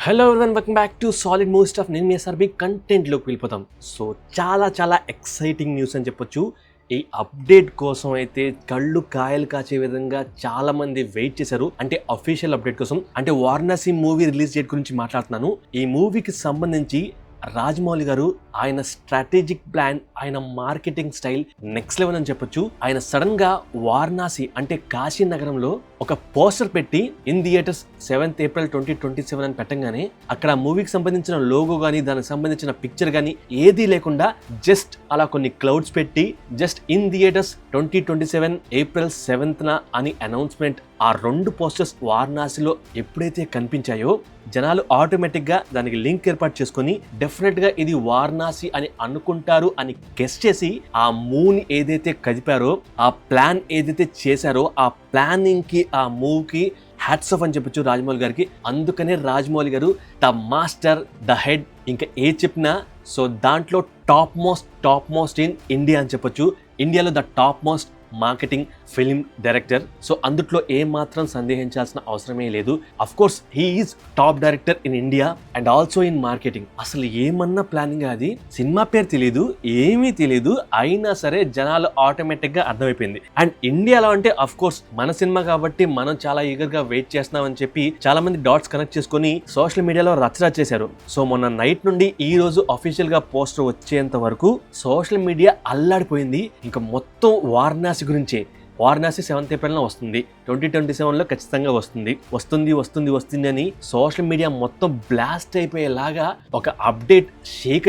Hello everyone, welcome back to solid movie stuff. నేను మీ SRB కంటెంట్లోకి వెళ్ళిపోతాం. So చాలా exciting news అని చెప్పొచ్చు. ఈ అప్డేట్ కోసం అయితే కళ్ళు కాయలు కాచే విధంగా చాలా మంది వెయిట్ చేశారు. అంటే అఫీషియల్ అప్డేట్ కోసం, అంటే వారణాసి మూవీ రిలీజ్ డేట్ గురించి మాట్లాడుతున్నాను. ఈ మూవీకి సంబంధించి రాజమౌళి గారు ఆయన స్ట్రాటజిక్ ప్లాన్, ఆయన మార్కెటింగ్ స్టైల్ నెక్స్ట్ లెవెల్ అని చెప్పొచ్చు. ఆయన సడన్ గా వారణాసి అంటే కాశీ నగరంలో ఒక పోస్టర్ పెట్టి ఇన్ థియేటర్స్ 7th April 2027 అని పెట్టంగానే అక్కడ మూవీకి సంబంధించిన లోగో గానీ, దానికి సంబంధించిన పిక్చర్ గానీ ఏదీ లేకుండా జస్ట్ అలా కొన్ని క్లౌడ్స్ పెట్టి just in theatres 2027 April 7th అని అనౌన్స్మెంట్, ఆ 2 పోస్టర్స్ వారణాసిలో ఎప్పుడైతే కనిపించాయో జనాలు ఆటోమేటిక్ గా దానికి లింక్ ఏర్పాటు చేసుకుని డెఫినెట్ గా ఇది వారణాసి అని అనుకుంటారు అని గెస్ చేసి ఆ మూవ్ని ఏదైతే కదిపారో, ఆ ప్లాన్ ఏదైతే చేశారో, ఆ ప్లానింగ్ కి, ఆ మూవ్ కి హ్యాట్స్ ఆఫ్ అని చెప్పొచ్చు రాజమౌళి గారికి. అందుకనే రాజమౌళి గారు ద మాస్టర్, ద హెడ్, ఇంకా ఏ చెప్పినా సో దాంట్లో టాప్ మోస్ట్ ఇన్ ఇండియా అని చెప్పొచ్చు. ఇండియాలో the top most marketing film director. So అందుట్లో ఏ మాత్రం సందేహించాల్సిన అవసరమే లేదు. Of course he is top director in India and also in marketing. అసలు ఏమన్నా ప్లానింగ్, అది సినిమా పేరు తెలియదు, ఏమీ తెలియదు, అయినా సరే జనాలు ఆటోమేటిక్ గా అర్థమైపోయింది. అండ్ ఇండియాలో అంటే అఫ్ కోర్స్ మన సినిమా కాబట్టి మనం చాలా ఈగర్ గా వెయిట్ చేస్తున్నామని చెప్పి చాలా మంది డాట్స్ కనెక్ట్ చేసుకుని సోషల్ మీడియాలో రచ్చ చేశారు. సో మొన్న నైట్ నుండి ఈ రోజు అఫీషియల్ గా పోస్టర్ వచ్చేంత వరకు సోషల్ మీడియా అల్లాడిపోయింది. ఇంకా మొత్తం వారణాసి గురించి. వారణాసి 7th April వస్తుంది, 2027లో ఖచ్చితంగా వస్తుంది అని సోషల్ మీడియా మొత్తం బ్లాస్ట్ అయిపోయేలాగా ఒక అప్డేట్ షేక్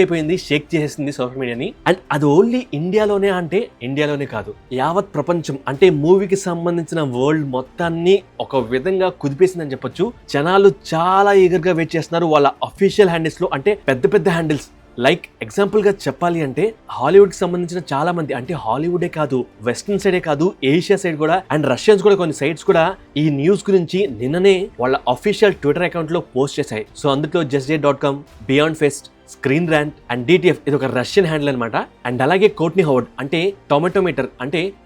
చేసేసింది సోషల్ మీడియాని. అండ్ అది ఓన్లీ ఇండియాలోనే అంటే ఇండియాలోనే కాదు, యావత్ ప్రపంచం అంటే మూవీకి సంబంధించిన వరల్డ్ మొత్తాన్ని ఒక విధంగా కుదిపేసిందని చెప్పొచ్చు. జనాలు చాలా ఈగర్ గా వెయిట్ చేస్తున్నారు వాళ్ళ అఫీషియల్ హ్యాండిల్స్ లో. అంటే పెద్ద హ్యాండిల్స్ లైక్ ఎగ్జాంపుల్ గా చెప్పాలి అంటే హాలీవుడ్ కి సంబంధించిన చాలా మంది, అంటే హాలీవుడే కాదు, వెస్టర్న్ సైడే కాదు, ఏషియా సైడ్ కూడా అండ్ రష్యన్స్ కూడా కొన్ని సైట్స్ కూడా ఈ న్యూస్ గురించి నిన్ననే వాళ్ళ అఫీషియల్ ట్విట్టర్ అకౌంట్ లో పోస్ట్ చేశాయి. సో అందులో justdate.com, beyond pest, screen rant and DTF ఇది ఒక రష్యన్ హ్యాండిల్ అనమాట. అండ్ అలాగే కోట్నీ హోవర్డ్ అంటే టొమాటోమీటర్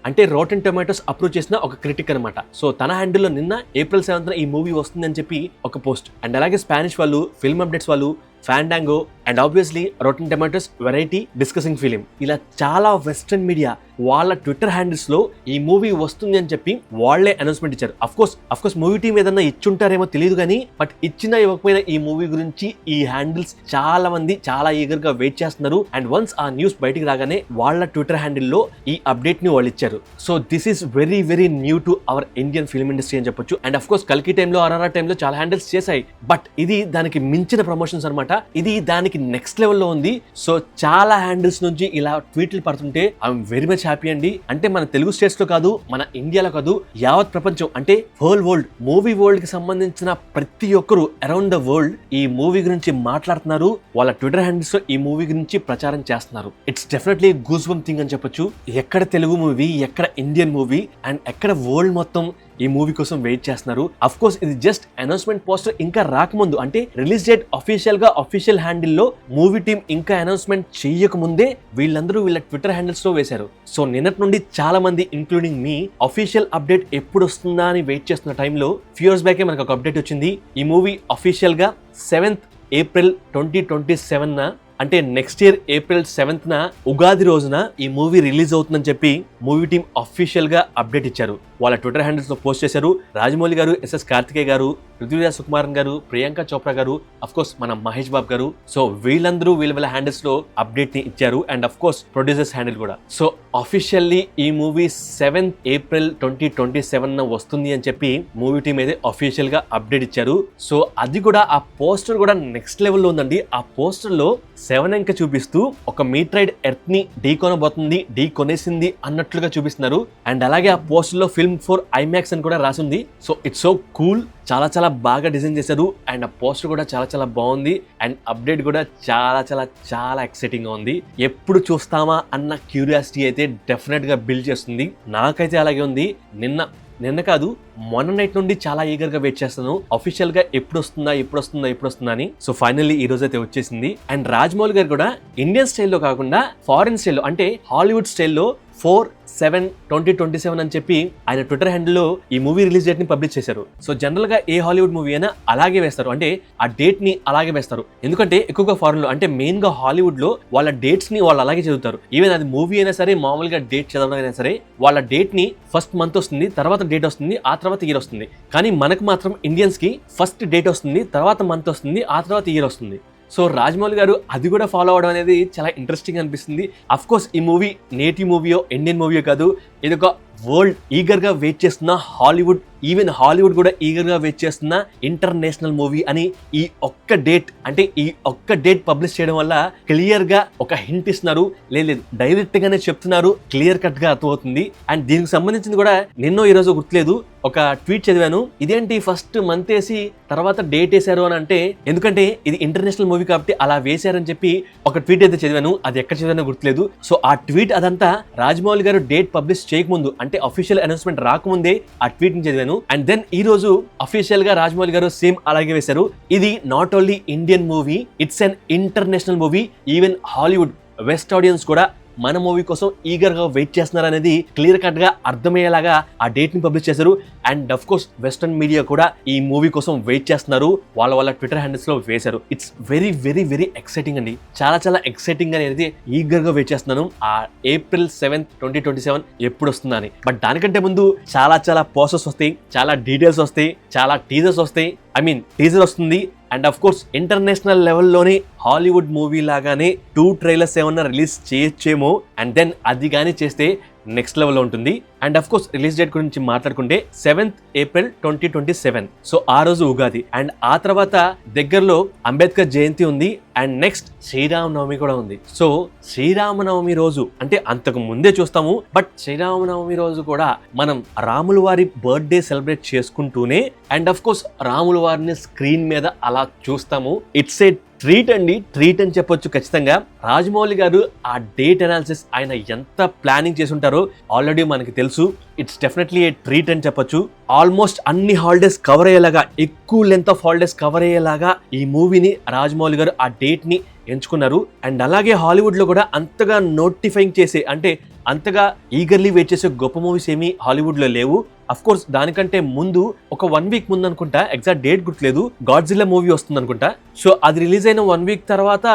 అంటే రోటన్ టొమాటోస్ అప్రూవ్ చేసిన ఒక క్రిటిక్ అనమాట. సో తన హ్యాండిల్లో నిన్న April 7th ఈ మూవీ వస్తుందని చెప్పి ఒక పోస్ట్. అండ్ అలాగే స్పానిష్ వాళ్ళు, ఫిల్మ్ అప్డేట్స్ వాళ్ళు, Fandango and obviously Rotten Tomatoes Variety discussing film, ఇలా చాలా వెస్టర్న్ మీడియా వాళ్ళ ట్విట్టర్ హ్యాండిల్స్ లో ఈ మూవీ వస్తుంది అని చెప్పి వాళ్లే అనౌన్స్మెంట్ ఇచ్చారు. అఫ్ కోర్స్ మూవీ టీం ఏదన్నా ఇచ్చుంటారేమో తెలియదు కానీ, బట్ ఇచ్చినా ఇవ్వకపోయినా ఈ మూవీ గురించి ఈ హ్యాండిల్స్ చాలా మంది చాలా ఈగర్ గా వెయిట్ చేస్తున్నారు. అండ్ వన్స్ ఆ న్యూస్ బయటికి రాగానే వాళ్ళ ట్విట్టర్ హ్యాండిల్ లో ఈ అప్డేట్ ని వాళ్ళు ఇచ్చారు. So this is very new to our Indian film industry అని చెప్పొచ్చు. అండ్ అఫ్ కోర్స్ కల్కి టైంలో, RRR టైంలో చాలా హ్యాండిల్స్ చేశాయి, బట్ ఇది దానికి మించిన ప్రమోషన్స్ అనమాట. ఇది దానికి నెక్స్ట్ లెవెల్లో ఉంది. సో చాలా హ్యాండిల్స్ నుంచి ఇలా ట్వీట్లు పడుతుంటే ఐఎమ్ వెరీ మచ్ హ్యాపీ అండి. అంటే మన తెలుగు స్టేట్స్ లో కాదు, మన ఇండియాలో కాదు, యావత్ ప్రపంచం అంటే హోల్ వరల్డ్, మూవీ వరల్డ్ కి సంబంధించిన ప్రతి ఒక్కరు అరౌండ్ ద వరల్డ్ ఈ మూవీ గురించి మాట్లాడుతున్నారు. వాళ్ళ ట్విట్టర్ హ్యాండిల్స్ లో ఈ మూవీ గురించి ప్రచారం చేస్తున్నారు. It's definitely goose bump thing అని చెప్పొచ్చు. ఎక్కడ తెలుగు మూవీ, ఎక్కడ ఇండియన్ మూవీ అండ్ ఎక్కడ వరల్డ్ మొత్తం ఈ మూవీ కోసం వెయిట్ చేస్తున్నారు. అఫ్ కోర్స్ ఇది జస్ట్ అనౌన్స్మెంట్ పోస్టర్ ఇంకా రాకముందు, అంటే రిలీజ్ డేట్ అఫీషియల్ హ్యాండిల్ లో మూవీ టీం ఇంకా అనౌన్స్మెంట్ చేయకముందే వీళ్ళందరూ వీళ్ళ ట్విట్టర్ హ్యాండిల్స్ లో వేశారు. సో నిన్నటి నుండి చాలా మంది ఇంక్లూడింగ్ మీ అఫీషియల్ అప్డేట్ ఎప్పుడు వస్తుందా అని వెయిట్ చేస్తున్న టైంలో ఫ్యూ ఇయర్స్ బ్యాకే మనకు ఒక అప్డేట్ వచ్చింది. ఈ మూవీ అఫీషియల్ గా 7th April 2027 అంటే next year April 7th Ugadi రోజున ఈ మూవీ రిలీజ్ అవుతుందని చెప్పి మూవీ టీం అఫీషియల్ గా అప్డేట్ ఇచ్చారు. వాళ్ళ ట్విట్టర్ హ్యాండిల్స్ లో పోస్ట్ చేశారు. రాజమౌళి గారు, SS కార్తికేయ గారు, పృథ్వీరాజ్ సుకుమారన్ గారు, ప్రియాంక చోప్రా గారు, అఫ్ కోర్స్ మన మహేష్ బాబు గారు. సో వీళ్ళందరూ వీళ్ళ హ్యాండిల్స్ లో అప్డేట్ ని ఇచ్చారు. And of course producers handle కూడా. సో అఫీషియల్లీ ఈ మూవీ 7th April 2027 వస్తుంది అని చెప్పి మూవీ టీం అయితే అఫీషియల్ గా అప్డేట్ ఇచ్చారు. సో అది కూడా ఆ పోస్టర్ కూడా నెక్స్ట్ లెవెల్లో ఉందండి. ఆ పోస్టర్ లో 7 అంకె చూపిస్తూ ఒక మీట్రైడ్ ఎర్త్ ని ఢీకొనేసింది అన్నట్లుగా చూపిస్తున్నారు. అండ్ అలాగే ఆ పోస్టర్ లో ఫిల్మ్ ఫర్ IMAX అని కూడా రాసింది. సో ఇట్స్ సో కూల్, చాలా బాగా డిజైన్ చేశారు. అండ్ ఆ పోస్టర్ కూడా చాలా బాగుంది. అండ్ అప్డేట్ కూడా చాలా ఎక్సైటింగ్ గా ఉంది. ఎప్పుడు చూస్తామా అన్న క్యూరియాసిటీ అయితే డెఫినెట్ గా బిల్డ్ చేస్తుంది. నాకైతే అలాగే ఉంది. నిన్న కాదు, మొన్న నైట్ నుండి చాలా ఈగర్ గా వెయిట్ చేస్తాను అఫీషియల్ గా ఎప్పుడు వస్తుందా అని. సో ఫైనల్లీ ఈ రోజు అయితే వచ్చేసింది. అండ్ రాజమౌళి గారు కూడా ఇండియన్ స్టైల్లో కాకుండా ఫారిన్ స్టైల్లో, అంటే హాలీవుడ్ స్టైల్లో 4/7/2027 అని చెప్పి ఆయన ట్విట్టర్ హ్యాండిల్లో ఈ మూవీ రిలీజ్ డేట్ ని పబ్లిష్ చేశారు. సో జనరల్ గా ఏ హాలీవుడ్ మూవీ అయినా అలాగే వేస్తారు, అంటే ఆ డేట్ ని అలాగే వేస్తారు. ఎందుకంటే ఎక్కువగా ఫారెన్ లో, అంటే మెయిన్ గా హాలీవుడ్ లో వాళ్ళ డేట్స్ ని వాళ్ళు అలాగే చదువుతారు. ఈవెన్ అది మూవీ అయినా సరే, మామూలుగా డేట్ చదవడం అయినా సరే, వాళ్ళ డేట్ ని ఫస్ట్ మంత్ వస్తుంది, తర్వాత డేట్ వస్తుంది, ఆ తర్వాత ఇయర్ వస్తుంది. కానీ మనకు మాత్రం ఇండియన్స్ కి ఫస్ట్ డేట్ వస్తుంది, తర్వాత మంత్ వస్తుంది, ఆ తర్వాత ఇయర్ వస్తుంది. సో రాజమౌళి గారు అది కూడా ఫాలో అవడం అనేది చాలా ఇంట్రెస్టింగ్ అనిపిస్తుంది. అఫ్ కోర్స్ ఈ మూవీ నేటివ్ మూవీయో ఇండియన్ మూవీయో కాదు, ఇది ఒక వరల్డ్ ఈగర్ గా వెయిట్ చేస్తున్న హాలీవుడ్, ఈవెన్ హాలీవుడ్ కూడా ఈగర్ గా వెయిట్ చేస్తున్న ఇంటర్నేషనల్ మూవీ అని ఈ ఒక్క డేట్ పబ్లిష్ చేయడం వల్ల క్లియర్ గా ఒక హింట్ ఇస్తున్నారు. లేదు డైరెక్ట్ గానే చెప్తున్నారు, క్లియర్ కట్ గా అర్థమవుతుంది. అండ్ దీనికి సంబంధించింది కూడా నిన్నో ఈ రోజు గుర్తులేదు, ఒక ట్వీట్ చదివాను. ఇదేంటి ఫస్ట్ మంత్ వేసి తర్వాత డేట్ వేశారు అని అంటే, ఎందుకంటే ఇది ఇంటర్నేషనల్ మూవీ కాబట్టి అలా వేశారని చెప్పి ఒక ట్వీట్ అయితే చదివాను. అది ఎక్కడ చదివానో గుర్తులేదు. సో ఆ ట్వీట్ అదంతా రాజమౌళి గారు డేట్ పబ్లిష్ చేయకముందు, అంటే అఫీషియల్ అనౌన్స్మెంట్ రాకముందే ఆ ట్వీట్ ని చదివాను. అండ్ దెన్ ఈ రోజు అఫీషియల్ గా రాజమౌళి గారు సేమ్ అలాగే వేశారు. ఇది not only Indian movie, it's an international movie. Even Hollywood west audience కూడా మన మూవీ కోసం ఈగర్ గా వెయిట్ చేస్తున్నారు అనేది క్లియర్ కట్ గా అర్థమయ్యేలాగా ఆ డేట్ ని పబ్లిష్ చేశారు. And of course western media కూడా ఈ మూవీ కోసం వెయిట్ చేస్తున్నారు, వాళ్ళ ట్విట్టర్ హ్యాండిల్స్ లో వేశారు. It's very very very exciting అండి, చాలా ఎక్సైటింగ్ అనేది ఈగర్ గా వెయిట్ చేస్తున్నాను ఆ April 7th 2027 ఎప్పుడు వస్తుందని. బట్ దానికంటే ముందు చాలా పోస్టర్స్ వస్తాయి, చాలా డీటెయిల్స్ వస్తాయి, చాలా టీజర్స్ వస్తాయి. టీజర్ వస్తుంది. అండ్ అఫ్ కోర్స్ ఇంటర్నేషనల్ లెవెల్లోనే హాలీవుడ్ మూవీ లాగానే 2 ట్రైలర్స్ ఏమన్నా రిలీజ్ చేయొచ్చేమో. అండ్ దెన్ అది కానీ చేస్తే నెక్స్ట్ లెవెల్లో ఉంటుంది. And of course release date గురించి మాట్లాడుకుంటే 7th April 2027. సో ఆ రోజు ఉగాది. అండ్ ఆ తర్వాత దగ్గరలో అంబేద్కర్ జయంతి ఉంది. అండ్ నెక్స్ట్ శ్రీరామనవమి కూడా ఉంది. సో శ్రీరామనవమి రోజు అంటే అంతకు ముందే చూస్తాము, బట్ శ్రీరామనవమి రోజు కూడా మనం రాముల వారి బర్త్డే సెలబ్రేట్ చేసుకుంటూనే అండ్ అఫ్ కోర్స్ రాముల వారిని స్క్రీన్ మీద అలా చూస్తాము. ఇట్స్ ఏ ట్రీట్ అని చెప్పొచ్చు ఖచ్చితంగా. రాజమౌళి గారు ఆ డేట్ అనాలిసిస్ ఆయన ఎంత ప్లానింగ్ చేసి ఉంటారో ఆల్రెడీ మనకి తెలుసు. ఇట్స్ డెఫినెట్లీ ఏ ట్రీట్ అని చెప్పొచ్చు. ఆల్మోస్ట్ అన్ని హాలిడేస్ కవర్ అయ్యేలాగా, ఎక్కువ లెంత్ ఆఫ్ హాలిడేస్ కవర్ అయ్యేలాగా ఈ మూవీని రాజమౌళి గారు ఆ డేట్ ని ఎంచుకున్నారు. అండ్ అలాగే హాలీవుడ్ లో కూడా అంతగా నోటిఫైయింగ్ చేసే, అంటే అంతగా ఈగర్లీ వెయిట్ చేసే గొప్ప మూవీస్ ఏమీ హాలీవుడ్ లో లేవు. అఫ్ కోర్స్ దానికంటే ముందు ఒక 1 వీక్ ముందు అనుకుంటా, ఎగ్జాక్ట్ డేట్ గుర్తులేదు, గాడ్జిల్లా మూవీ వస్తుంది అనుకుంటా. సో అది రిలీజ్ అయిన 1 వీక్ తర్వాత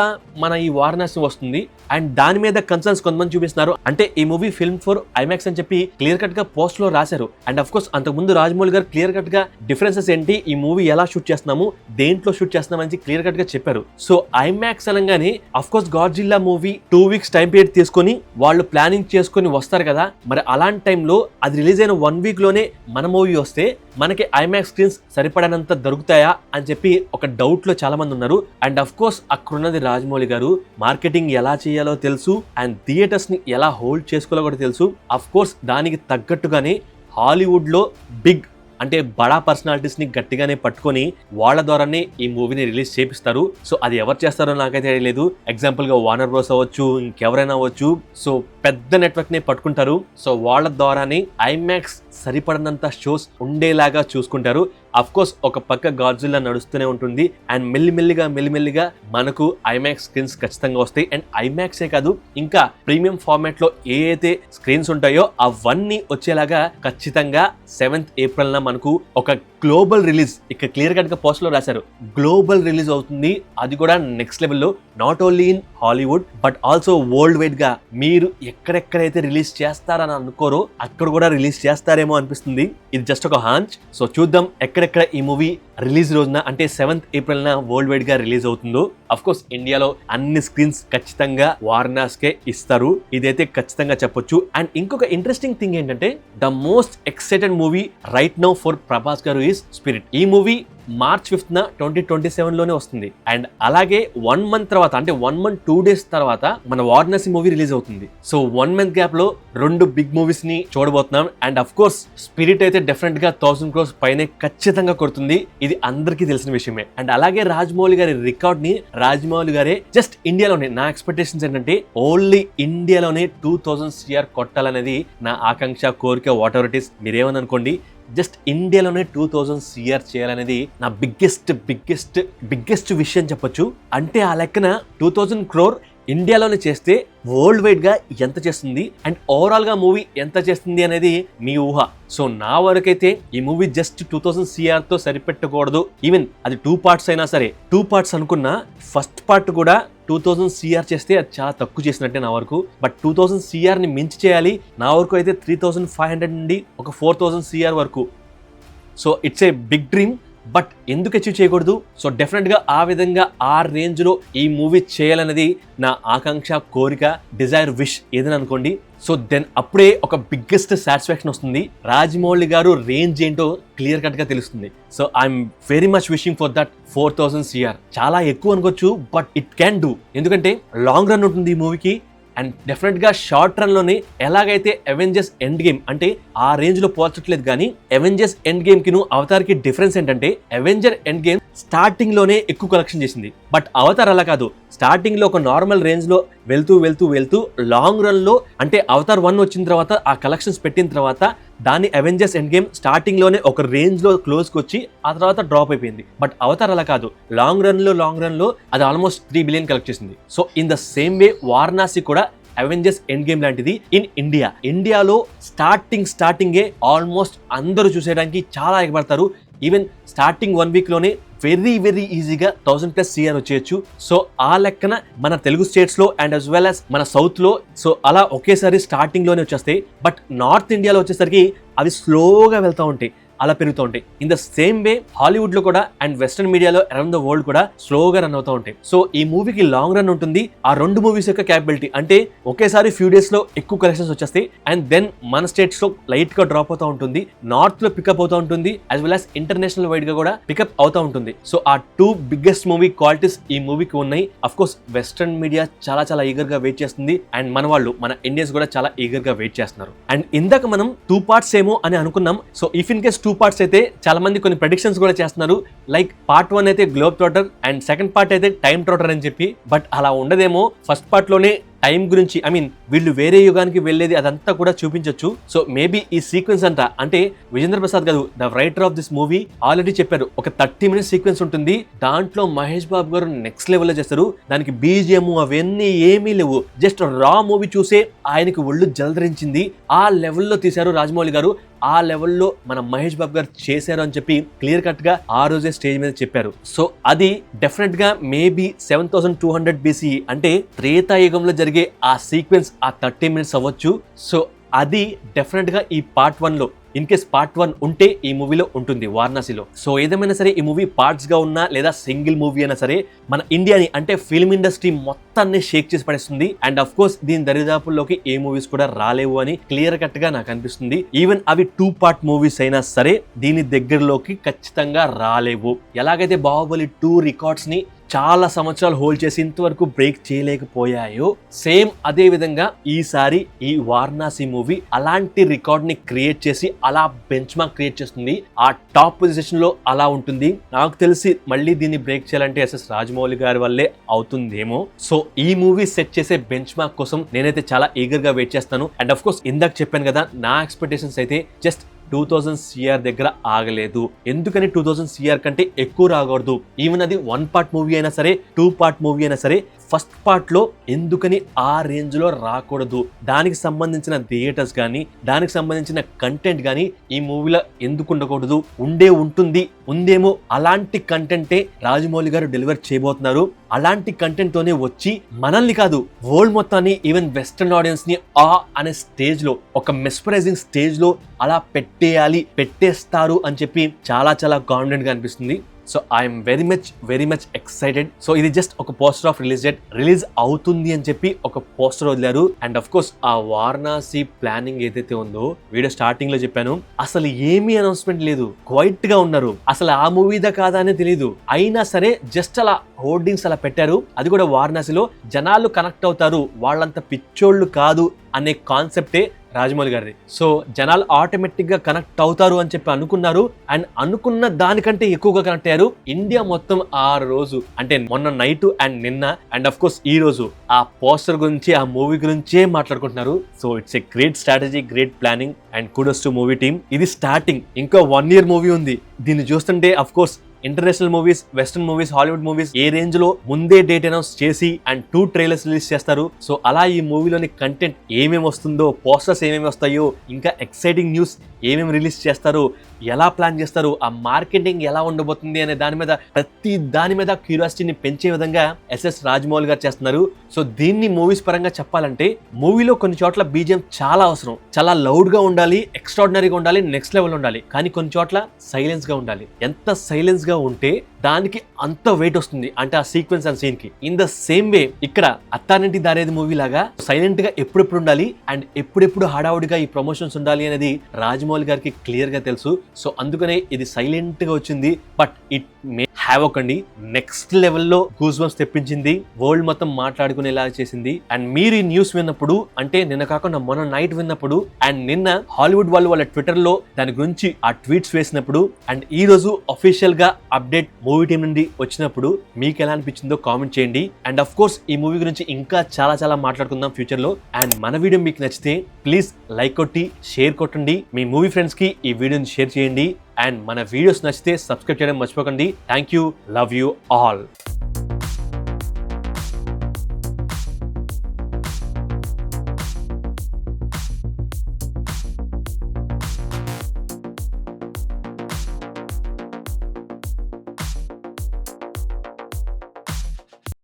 మన ఈ వారణాసి వస్తుంది. అండ్ దాని మీద కన్సర్న్స్ కొంతమంది చూపిస్తున్నారు, అంటే ఈ మూవీ ఫిల్మ్ ఫర్ ఐమాక్స్ అని చెప్పి క్లియర్ కట్ గా పోస్ట్ లో రాశారు. అండ్ అఫ్ కోర్స్ అంతకుముందు రాజమౌళి గారు క్లియర్ కట్ గా డిఫరెన్సెస్ ఏంటి, ఈ మూవీ ఎలా షూట్ చేస్తున్నాము, దేంట్లో షూట్ చేస్తున్నాం అని క్లియర్ కట్ గా చెప్పారు. సో ఐమాక్స్ అనగానే of course Godzilla movie 2 weeks time period తీసుకొని వాళ్ళు ప్లానింగ్ చేసుకొని వస్తారు కదా. మరి అలాంటి టైంలో అది రిలీజ్ అయిన 1 వీక్ లోనే మన మూవీ వస్తే మనకి ఐమాక్స్ స్క్రీన్స్ సరిపడనంత దొరుకుతాయా అని చెప్పి ఒక డౌట్ లో చాలా మంది ఉన్నారు. అండ్ అఫ్ కోర్స్ అక్కడున్నది రాజమౌళి గారు, మార్కెటింగ్ ఎలా చేయాలో తెలుసు, అండ్ థియేటర్స్ ని ఎలా హోల్డ్ చేసుకోవాలో కూడా తెలుసు. అఫ్ కోర్స్ దానికి తగ్గట్టుగానే హాలీవుడ్ లో బిగ్, అంటే బడా పర్సనాలిటీస్ ని గట్టిగానే పట్టుకొని వాళ్ళ ద్వారానే ఈ మూవీని రిలీజ్ చేపిస్తారు. సో అది ఎవరు చేస్తారో నాకైతే తెలియలేదు. ఎగ్జాంపుల్ గా వార్నర్ బ్రోస్ అవ్వచ్చు, ఇంకెవరైనా అవ్వచ్చు. సో పెద్ద నెట్వర్క్ ని పట్టుకుంటారు. సో వాళ్ళ ద్వారానే ఐమాక్స్ సరిపడినంత షోస్ ఉండేలాగా చూసుకుంటారు. అఫ్ కోర్స్ ఒక పక్క గాడ్జిల్లా నడుస్తూనే ఉంటుంది. అండ్ మెల్లిమెల్లిగా మనకు ఐమాక్స్ స్క్రీన్స్ ఖచ్చితంగా వస్తాయి. అండ్ ఐమాక్సే కాదు, ఇంకా ప్రీమియం ఫార్మాట్ లో ఏ అయితే స్క్రీన్స్ ఉంటాయో అవన్నీ వచ్చేలాగా ఖచ్చితంగా 7th April మనకు ఒక గ్లోబల్ రిలీజ్, ఇక్కడ క్లియర్ కట్ గా పోస్ట్ లో రాశారు, గ్లోబల్ రిలీజ్ అవుతుంది. అది కూడా నెక్స్ట్ లెవెల్లో, not only in Hollywood but also world wide గా. మీరు ఎక్కడెక్కడైతే రిలీజ్ చేస్తారని అనుకోరో అక్కడ కూడా రిలీజ్ చేస్తారేమో అనిపిస్తుంది. ఇది జస్ట్ ఒక హాంచ్. సో చూద్దాం ఎక్కడెక్కడ ఈ మూవీ రిలీజ్ రోజున, అంటే 7th April వరల్డ్ వైడ్ గా రిలీజ్ అవుతుందో. అఫ్ కోర్స్ ఇండియాలో అన్ని స్క్రీన్స్ ఖచ్చితంగా వారణాసికే ఇస్తారు, ఇదైతే ఖచ్చితంగా చెప్పొచ్చు. అండ్ ఇంకొక ఇంట్రెస్టింగ్ థింగ్ ఏంటంటే, the most excited movie right now for Prabhas గారు ఈస్ స్పిరిట్. ఈ మూవీ March 5th 2027 లోనే వస్తుంది. అండ్ అలాగే 1 month తర్వాత, అంటే 1 month 2 days తర్వాత మన వారణాసి మూవీ రిలీజ్ అవుతుంది. సో 1 month గ్యాప్ లో 2 బిగ్ మూవీస్ ని చూడబోతున్నాం. అండ్ అఫ్ కోర్స్ స్పిరిట్ అయితే డెఫినెట్ గా 1000 crores పైనే ఖచ్చితంగా కొడుతుంది, ఇది అందరికీ తెలిసిన విషయమే. అండ్ అలాగే రాజమౌళి గారి రికార్డ్ ని రాజమౌళి గారే జస్ట్ ఇండియాలోనే, నా ఎక్స్పెక్టేషన్స్ ఏంటంటే ఓన్లీ ఇండియాలోనే 2000 crore కొట్టాలనేది నా ఆకాంక్ష, కోరిక, వాట్ ఎవర్ ఇట్ ఈస్, మీరేమని అనుకోండి. జస్ట్ ఇండియాలోనే 2000 crore చేయాలనేది నా బిగ్గెస్ట్ విషయం చెప్పొచ్చు. అంటే ఆ లెక్కన 2000 crore ఇండియాలోనే చేస్తే వరల్డ్ వైడ్ గా ఎంత చేస్తుంది అండ్ ఓవరాల్ గా మూవీ ఎంత చేస్తుంది అనేది మీ ఊహ. సో నా వరకైతే ఈ మూవీ జస్ట్ 2000 CR తో సరిపెట్టకూడదు. ఈవెన్ అది 2 parts అయినా సరే, 2 parts అనుకున్నా ఫస్ట్ పార్ట్ కూడా 2000 CR చేస్తే అది చాలా తక్కువ చేసినట్టే నా వరకు. బట్ 2000 CR ని మించి చేయాలి. నా వరకు అయితే 3500 నుండి ఒక 4000 CR వరకు. So it's a big dream. But ఎందుకు అచీవ్ చేయకూడదు? సో డెఫినెట్గా ఆ విధంగా ఆ రేంజ్లో ఈ మూవీ చేయాలనేది నా ఆకాంక్ష, కోరిక, డిజైర్, విష్ ఏదని అనుకోండి. సో దెన్ అప్పుడే ఒక బిగ్గెస్ట్ సాటిస్ఫాక్షన్ వస్తుంది. రాజమౌళి గారు రేంజ్ ఏంటో క్లియర్ కట్ గా తెలుస్తుంది. So I'm very much wishing for that 4000 CR. చాలా ఎక్కువ అనుకోవచ్చు, బట్ ఇట్ క్యాన్ డూ. ఎందుకంటే లాంగ్ రన్ ఉంటుంది ఈ మూవీకి. అండ్ డెఫినెట్గా షార్ట్ రన్లోనే ఎలాగైతే అవెంజర్స్ ఎండ్ గేమ్ అంటే ఆ రేంజ్లో పోల్చట్లేదు, కానీ అవెంజర్స్ ఎండ్ గేమ్కి అవతార్కి డిఫరెన్స్ ఏంటంటే అవెంజర్ ఎండ్ గేమ్ స్టార్టింగ్లోనే ఎక్కువ కలెక్షన్ చేసింది. బట్ అవతార్ అలా కాదు. స్టార్టింగ్లో ఒక నార్మల్ రేంజ్లో వెళ్తూ లాంగ్ రన్లో అంటే అవతార్ 1 వచ్చిన తర్వాత ఆ కలెక్షన్స్ పెట్టిన తర్వాత దాన్ని అవెంజర్స్ ఎండ్ గేమ్ స్టార్టింగ్లోనే ఒక రేంజ్లో క్లోజ్కి వచ్చి ఆ తర్వాత డ్రాప్ అయిపోయింది. బట్ అవతార్ అలా కాదు. లాంగ్ రన్లో అది ఆల్మోస్ట్ 3 బిలియన్ కలెక్ట్ చేసింది. So in the same way Varanasi కూడా అవెంజర్స్ ఎండ్ గేమ్ లాంటిది ఇన్ ఇండియాలో స్టార్టింగే ఆల్మోస్ట్ అందరూ చూసేయడానికి చాలా ఎగబడతారు. ఈవెన్ స్టార్టింగ్ 1 week లోనే వెరీ ఈజీగా 1000+ CR వచ్చేయచ్చు. సో ఆ లెక్కన మన తెలుగు స్టేట్స్ లో అండ్ అస్ వెల్ యాజ్ మన సౌత్ లో సో అలా ఒకేసారి స్టార్టింగ్ లోనే వచ్చేస్తాయి. బట్ నార్త్ ఇండియాలో వచ్చేసరికి అవి స్లోగా వెళ్తూ ఉంటాయి, అలా పెరుగుతూ ఉంటాయి. In the same way Hollywood లో కూడా అండ్ వెస్టర్న్ మీడియాలో అరౌండ్ ద వరల్డ్ కూడా స్లోగా రన్ అవుతూ ఉంటాయి. సో ఈ మూవీకి లాంగ్ రన్ ఉంటుంది. ఆ 2 మూవీస్ యొక్క క్యాపబిలిటీ అంటే ఒకేసారి ఫ్యూ డేస్ లో ఎక్కువ కలెక్షన్స్ వచ్చేస్తాయి అండ్ దెన్ మన స్టేట్స్ లో లైట్ గా డ్రాప్ అవుతూ ఉంటుంది, నార్త్ లో పికప్ అవుతూ ఉంటుంది, as well as international wide గా కూడా పికప్ అవుతూ ఉంటుంది. సో ఆ 2 బిగ్గెస్ట్ మూవీ క్వాలిటీస్ ఈ మూవీకి ఉన్నాయి. అఫ్ కోర్స్ వెస్టర్న్ మీడియా చాలా ఈగర్ గా వెయిట్ చేస్తుంది అండ్ మన ఇండియన్స్ కూడా చాలా ఈగర్ గా వెయిట్ చేస్తున్నారు. అండ్ ఇందాక మనం 2 parts ఏమో అని అనుకున్నాం. So if in case 2 parts అయితే చాలా మంది కొన్ని ప్రెడిక్షన్స్ కూడా చేస్తున్నారు. లైక్ పార్ట్ 1 అయితే globe trotter and second part అయితే టైమ్ ట్రోటర్ అని చెప్పి. బట్ అలా ఉండదేమో. ఫస్ట్ పార్ట్ లోనే టైం గురించి వీళ్ళు వేరే యుగానికి వెళ్ళేది అదంతా కూడా చూపించొచ్చు. సో మేబీ ఈ సీక్వెన్స్ అంతా అంటే విజేంద్ర ప్రసాద్ గారు the writer of this movie already చెప్పారు, ఒక 30 minutes సీక్వెన్స్ ఉంటుంది. దాంట్లో మహేష్ బాబు గారు నెక్స్ట్ లెవెల్లో చేస్తారు. దానికి BGM అవన్నీ ఏమీ లేవు. జస్ట్ రా మూవీ చూసే ఆయనకి ఒళ్ళు జలధరించింది. ఆ లెవెల్లో తీశారు రాజమౌళి గారు. ఆ లెవెల్లో మన మహేష్ బాబు గారు చేశారు అని చెప్పి క్లియర్ కట్ గా ఆ రోజే స్టేజ్ మీద చెప్పారు. సో అది డెఫినెట్ గా మేబీ 7200 BCE అంటే త్రేతాయుగంలో జరిగే ఆ సీక్వెన్స్ ఆ 30 minutes అవ్వచ్చు. సో అది డెఫినెట్ గా ఈ పార్ట్ 1 లో ఇన్ కేస్ పార్ట్ 1 ఉంటే ఈ మూవీలో ఉంటుంది వారణాసిలో. సో ఏదేమైనా సరే ఈ మూవీ పార్ట్స్ గా ఉన్నా లేదా సింగిల్ మూవీ అయినా సరే మన ఇండియాని అంటే ఫిల్మ్ ఇండస్ట్రీ మొత్తాన్ని షేక్ చేసి పడేస్తుంది. అండ్ అఫ్ కోర్స్ దీని దరిదాపుల్లోకి ఏ మూవీస్ కూడా రాలేవు అని క్లియర్ కట్ గా నాకు అనిపిస్తుంది. ఈవెన్ అవి 2 part మూవీస్ అయినా సరే దీని దగ్గరలోకి ఖచ్చితంగా రాలేవు. ఎలాగైతే బాహుబలి 2 రికార్డ్స్ ని చాలా సంవత్సరాలు హోల్డ్ చేసి ఇంతవరకు బ్రేక్ చేయలేకపోయాయో సేమ్ అదే విధంగా ఈసారి ఈ వారణాసి మూవీ అలాంటి రికార్డ్ ని క్రియేట్ చేసి అలా బెంచ్ మార్క్ క్రియేట్ చేస్తుంది. ఆ టాప్ పొజిషన్ లో అలా ఉంటుంది. నాకు తెలిసి మళ్ళీ దీన్ని బ్రేక్ చేయాలంటే ఎస్ఎస్ రాజమౌళి గారి వల్లే అవుతుందేమో. సో ఈ మూవీ సెట్ చేసే బెంచ్ మార్క్ కోసం నేనైతే చాలా ఈగర్ గా వెయిట్ చేస్తాను. అండ్ అఫ్ కోర్స్ ఇందాక చెప్పాను కదా, నా ఎక్స్పెక్టేషన్స్ అయితే జస్ట్ 2000 CR దగ్గర ఆగలేదు. ఎందుకని 2000 CR కంటే ఎక్కువ రాకూడదు? ఈవెన్ అది 1 part మూవీ అయినా సరే 2 part మూవీ అయినా సరే ఫస్ట్ పార్ట్ లో ఎందుకని ఆ రేంజ్ లో రాకూడదు? దానికి సంబంధించిన థియేటర్స్ కానీ దానికి సంబంధించిన కంటెంట్ కానీ ఈ మూవీలో ఎందుకు ఉండకూడదు? ఉందేమో. అలాంటి కంటెంటే రాజమౌళి గారు డెలివర్ చేయబోతున్నారు. అలాంటి కంటెంట్ తోనే వచ్చి మనల్ని కాదు వరల్డ్ మొత్తాన్ని ఈవెన్ వెస్టర్న్ ఆడియన్స్ ని అనే స్టేజ్ లో ఒక మెస్పరైజింగ్ స్టేజ్ లో అలా పెట్టేస్తారు అని చెప్పి చాలా కాన్ఫిడెంట్ గా అనిపిస్తుంది. So I'm very much excited. So ఇది జస్ట్ ఒక పోస్టర్ ఆఫ్ రిలీజ్ అవుతుంది అని చెప్పి ఒక పోస్టర్ వదిలారు. అండ్ అఫ్ కోర్స్ ఆ వారణాసి ప్లానింగ్ ఏదైతే ఉందో వీడియో స్టార్టింగ్ లో చెప్పాను, అసలు ఏమీ అనౌన్స్మెంట్ లేదు. క్వైట్ గా ఉన్నారు. అసలు ఆ మూవీదా కాదా అనేది తెలియదు. అయినా సరే జస్ట్ అలా హోర్డింగ్స్ అలా పెట్టారు. అది కూడా వారణాసిలో జనాలు కనెక్ట్ అవుతారు, వాళ్ళంత పిచ్చోళ్ళు కాదు అనే కాన్సెప్టే రాజమౌళి గారిది. సో జనాలు ఆటోమేటిక్ గా కనెక్ట్ అవుతారు అని చెప్పి అనుకున్నారు. అండ్ అనుకున్న దానికంటే ఎక్కువగా కనెక్ట్ అయ్యారు. ఇండియా మొత్తం ఆ రోజు అంటే మొన్న నైట్ అండ్ నిన్న అండ్ అఫ్ కోర్స్ ఈ రోజు ఆ పోస్టర్ గురించి ఆ మూవీ గురించే మాట్లాడుకుంటున్నారు. So it's a great strategy, great planning and kudos to movie team. ఇది స్టార్టింగ్, ఇంకా 1 year మూవీ ఉంది. దీన్ని చూస్తుంటే of course international movies, western movies, Hollywood movies A range లో ముందే డేట్ అనౌన్స్ చేసి అండ్ 2 ట్రైలర్స్ రిలీజ్ చేస్తారు. సో అలా ఈ మూవీలోని కంటెంట్ ఏమేమి వస్తుందో, పోస్టర్స్ ఏమేమి వస్తాయో, ఇంకా ఎక్సైటింగ్ న్యూస్ ఏమేమి రిలీజ్ చేస్తారు, ఎలా ప్లాన్ చేస్తారు, ఆ మార్కెటింగ్ ఎలా ఉండబోతుంది అనే ప్రతి దాని మీద క్యూరియాసిటీని పెంచే విధంగా ఎస్ఎస్ రాజమౌళి గారు చేస్తున్నారు. సో దీన్ని మూవీస్ పరంగా చెప్పాలంటే మూవీలో కొన్ని చోట్ల బీజిఎం చాలా అవసరం, చాలా లౌడ్ గా ఉండాలి, ఎక్స్ట్రాడినరీగా ఉండాలి, నెక్స్ట్ లెవెల్ ఉండాలి. కానీ కొన్ని చోట్ల సైలెన్స్ గా ఉండాలి. ఎంత సైలెన్స్ గా ఉంటే దానికి అంత వెయిట్ వస్తుంది, అంటే ఆ సీక్వెన్స్ అండ్ సీన్ కి. ఇన్ ద సేమ్ వే ఇక్కడ అత్తారింటి దారేది మూవీ లాగా సైలెంట్ గా ఎప్పుడెప్పుడు ఉండాలి అండ్ ఎప్పుడెప్పుడు హడావుడిగా ఈ ప్రమోషన్స్ ఉండాలి అనేది రాజమౌళి గారికి క్లియర్ గా తెలుసు. సో అందుకనే ఇది సైలెంట్ గా వచ్చింది, బట్ ఇట్ మే హ్యావోక్ అండి. నెక్స్ట్ లెవెల్లో గూస్ బంప్స్ తెప్పించింది, వరల్డ్ మొత్తం మాట్లాడుకునేలా చేసింది. అండ్ మీరు ఈ న్యూస్ విన్నప్పుడు, అంటే నిన్న కాకుండా మొన్న నైట్ విన్నప్పుడు, అండ్ నిన్న హాలీవుడ్ వాళ్ళు వాళ్ళ ట్విట్టర్ లో దాని గురించి ఆ ట్వీట్స్ వేసినప్పుడు, అండ్ ఈ రోజు అఫీషియల్ గా అప్డేట్ మూవీ టీం నుండి వచ్చినప్పుడు మీకు ఎలా అనిపించిందో కామెంట్ చేయండి. అండ్ అఫ్ కోర్స్ ఈ మూవీ గురించి ఇంకా చాలా మాట్లాడుకుందాం ఫ్యూచర్ లో. అండ్ మన వీడియో మీకు నచ్చితే ప్లీజ్ లైక్ కొట్టి షేర్ కొట్టండి, మీ మూవీ ఫ్రెండ్స్ కి ఈ వీడియోని షేర్ చేయండి. అండ్ మన వీడియోస్ నచ్చితే సబ్స్క్రైబ్ చేయడం మర్చిపోకండి. Thank you, love you all.